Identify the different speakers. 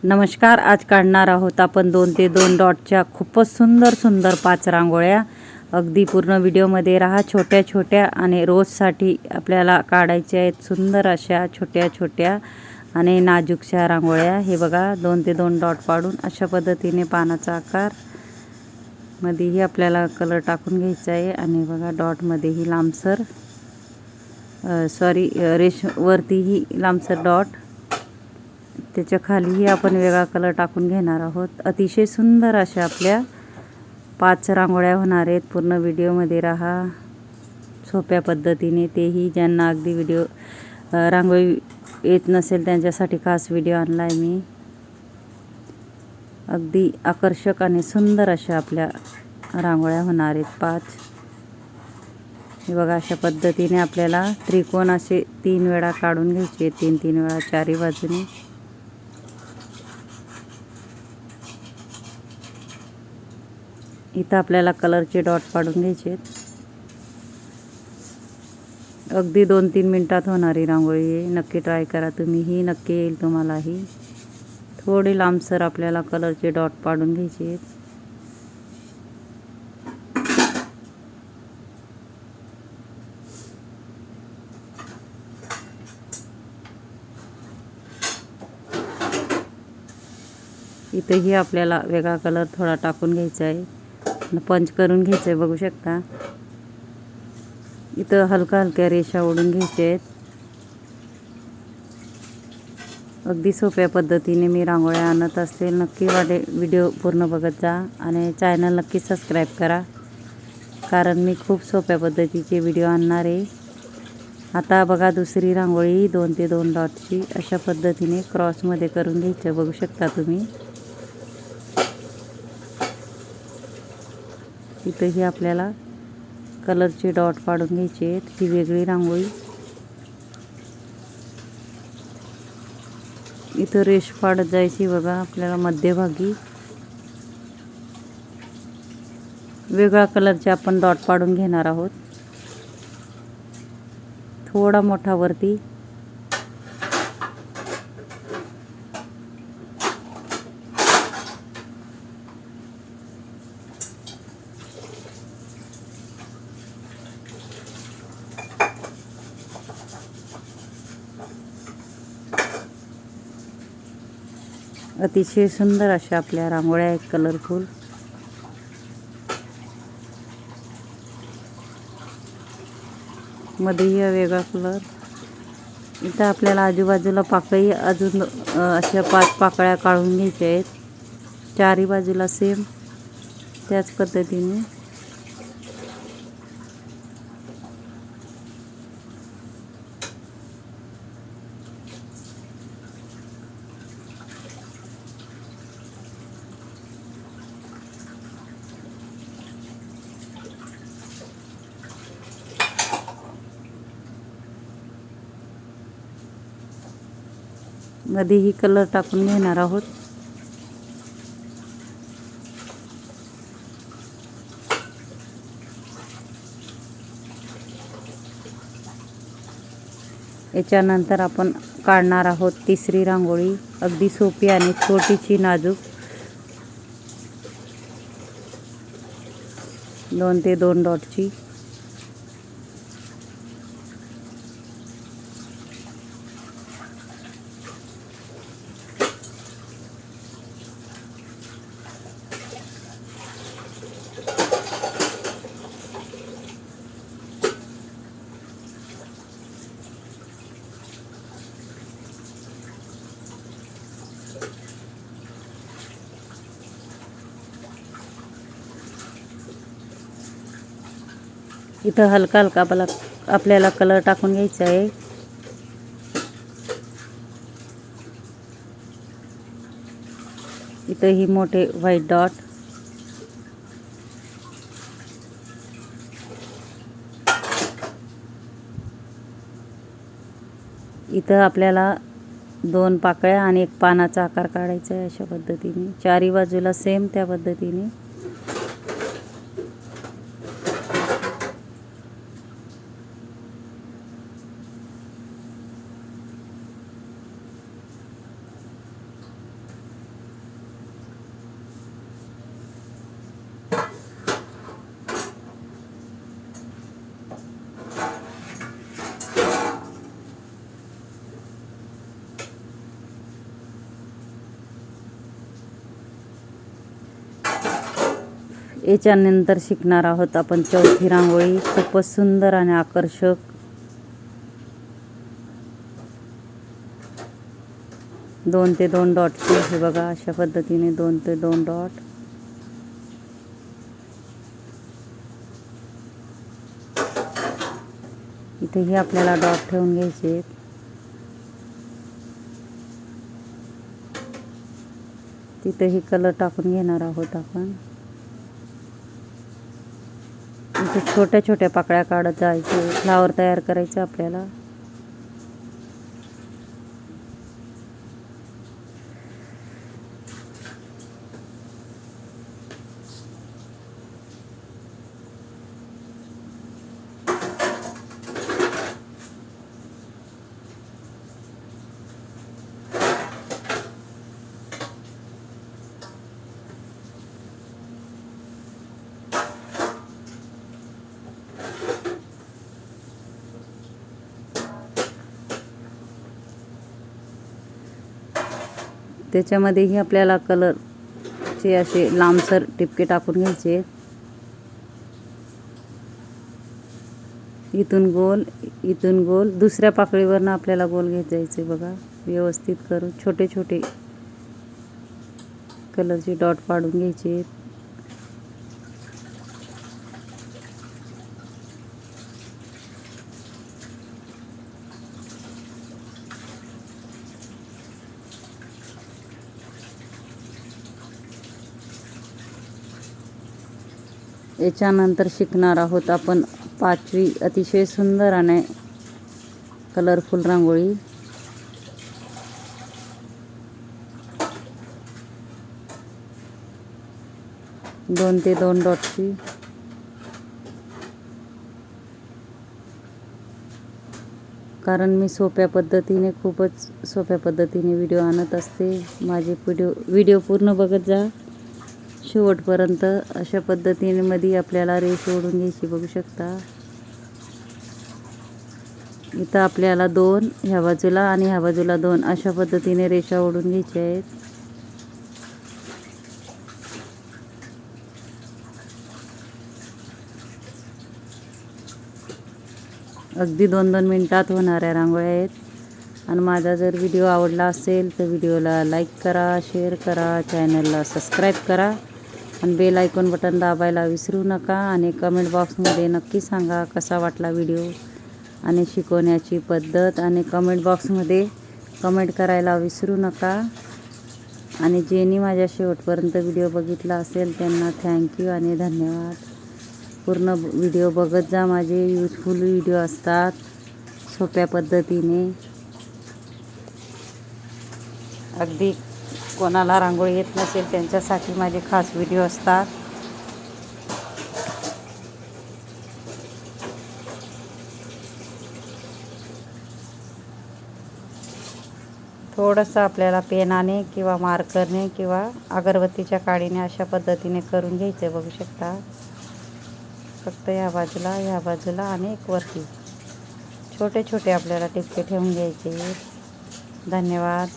Speaker 1: नमस्कार. आज काढणार आहोत आपण 2 ते 2 डॉटच्या खूपच सुंदर 5 रांगोळ्या. अगदी पूर्ण व्हिडिओमध्ये राहा. छोट्या छोट्या आणि रोजसाठी आपल्याला काढायच्या आहेत सुंदर अशा छोट्या आणि नाजूकशा रांगोळ्या. हे बघा 2 ते 2 डॉट पाडून अशा पद्धतीने पानाचा आकार मध्येही आपल्याला कलर टाकून घ्यायचा आहे. आणि बघा डॉटमध्येही लांबसर वरतीही लांबसर डॉट, त्याच्या खालीही आपण वेगळा कलर टाकून घेणार आहोत. अतिशय सुंदर अशा आपल्या 5 रांगोळ्या होणार आहेत. पूर्ण व्हिडिओमध्ये राहा. सोप्या पद्धतीने, तेही ज्यांना अगदी रांगोळी येत नसेल त्यांच्यासाठी खास व्हिडिओ आणला आहे मी. अगदी आकर्षक आणि सुंदर अशा आपल्या रांगोळ्या होणार आहेत 5. हे बघा अशा पद्धतीने आपल्याला त्रिकोण असे 3 वेळा काढून घ्यायचे. 3 वेळा चारही बाजूने. इथं आपल्याला कलरचे डॉट पाडून घ्यायचे आहेत. अगदी 2-3 मिनिटात होणारी रांगोळी आहे. नक्की ट्राय करा तुम्हीही, नक्की येईल तुम्हालाही. थोडे लांबसर आपल्याला कलरचे डॉट पाडून घ्यायचे आहेत. इथंही आपल्याला वेगळा कलर थोडा टाकून घ्यायचा आहे. पंच करून घ्यायचं आहे. बघू शकता इथं हलक्या रेषा ओढून घ्यायच्या आहेत. अगदी सोप्या पद्धतीने मी रांगोळ्या आणत असते. नक्की व्हिडिओ पूर्ण बघत जा आणि चॅनल नक्की सबस्क्राईब करा, कारण मी खूप सोप्या पद्धतीचे व्हिडिओ आणणार आहे. आता बघा दुसरी रांगोळी 2 ते 2 डॉटची अशा पद्धतीने क्रॉसमध्ये करून घ्यायचं. बघू शकता तुम्ही. इथंही आपल्याला कलरचे डॉट पाडून घ्यायचे आहेत. ही वेगळी रांगोळी. इथं रेष पाडत जायची बघा आपल्याला मध्यभागी. वेगळ्या कलरचे आपण डॉट पाडून घेणार आहोत. थोडा मोठा वरती. अतिशय सुंदर अशा आपल्या रांगोळ्या आहेत कलरफुल. मध्येही वेगळा कलर. इथं आपल्याला आजूबाजूला पाकळी अजून अशा 5 पाकळ्या काढून घ्यायच्या आहेत. चारही बाजूला सेम त्याच पद्धतीने. मध्येही कलर टाकून घेणार आहोत. याच्यानंतर आपण काढणार आहोत तिसरी रांगोळी. अगदी सोपी आणि छोटीशी नाजूक 2 ते 2 डॉटची. इथं हलका आपल्याला कलर टाकून घ्यायचा आहे. इथंही मोठे व्हाईट डॉट. इथं आपल्याला 2 पाकळ्या आणि 1 पानाचा आकार काढायचा आहे अशा पद्धतीने. चारही बाजूला सेम त्या पद्धतीने. याच्यानंतर शिकणार आहोत आपण चौथी रांगोळी. खूपच सुंदर आणि आकर्षक. दोन ते दोन डॉटची. हे बघा अशा पद्धतीने 2 ते 2 डॉट. इथेही आपल्याला डॉट ठेवून घ्यायचे. तिथेही कलर टाकून घेणार आहोत आपण. इथे छोट्या छोट्या पाकळ्या काढत जायचे. फ्लावर तयार करायचं आपल्याला. त्याच्यामध्येही आपल्याला कलरचे असे लांबसर टिपके टाकून घ्यायचे. इथून गोल, इथून गोल. दुसऱ्या पाकळीवरनं आपल्याला गोल घेत जायचे. बघा व्यवस्थित करून छोटे छोटे कलरचे डॉट पाडून घ्यायचे. याच्यानंतर शिकणार आहोत आपण 5वी अतिशय सुंदर आणि कलरफुल रांगोळी. दोन ते 2 डॉटची. कारण मी खूपच सोप्या पद्धतीने व्हिडिओ आणत असते. माझे व्हिडिओ पूर्ण बघत जा शेवटपर्यंत. अशा पद्धतीने मध्ये आपल्याला रेष ओढून घ्यायची. बघू शकता इथं आपल्याला 2 ह्या बाजूला आणि ह्या बाजूला 2 अशा पद्धतीने रेषा ओढून घ्यायच्या आहेत. अगदी 2-2 मिनिटात होणाऱ्या रांगोळ्या आहेत. आणि माझा जर व्हिडिओ आवडला असेल तर व्हिडिओला लाईक करा, शेअर करा, चॅनलला सबस्क्राईब करा आणि बेल आयकॉन बटन दाबायला विसरू नका. आणि कमेंट बॉक्समध्ये नक्की सांगा कसा वाटला व्हिडिओ आणि शिकवण्याची पद्धत. आणि कमेंट बॉक्समध्ये कमेंट करायला विसरू नका. आणि ज्यांनी माझ्या शेवटपर्यंत व्हिडिओ बघितला असेल त्यांना थँक्यू आणि धन्यवाद. पूर्ण व्हिडिओ बघत जा. माझे यूजफुल व्हिडिओ असतात सोप्या पद्धतीने. अगदी कोणाला रांगोळी येत नसेल त्यांच्यासाठी माझे खास व्हिडिओ असतात. थोडंसं आपल्याला पेनाने किंवा मार्करने किंवा अगरबत्तीच्या काडीने अशा पद्धतीने करून घ्यायचं. बघू शकता फक्त ह्या बाजूला आणि एक वरती छोटे छोटे आपल्याला टिपके ठेवून घ्यायचे. धन्यवाद.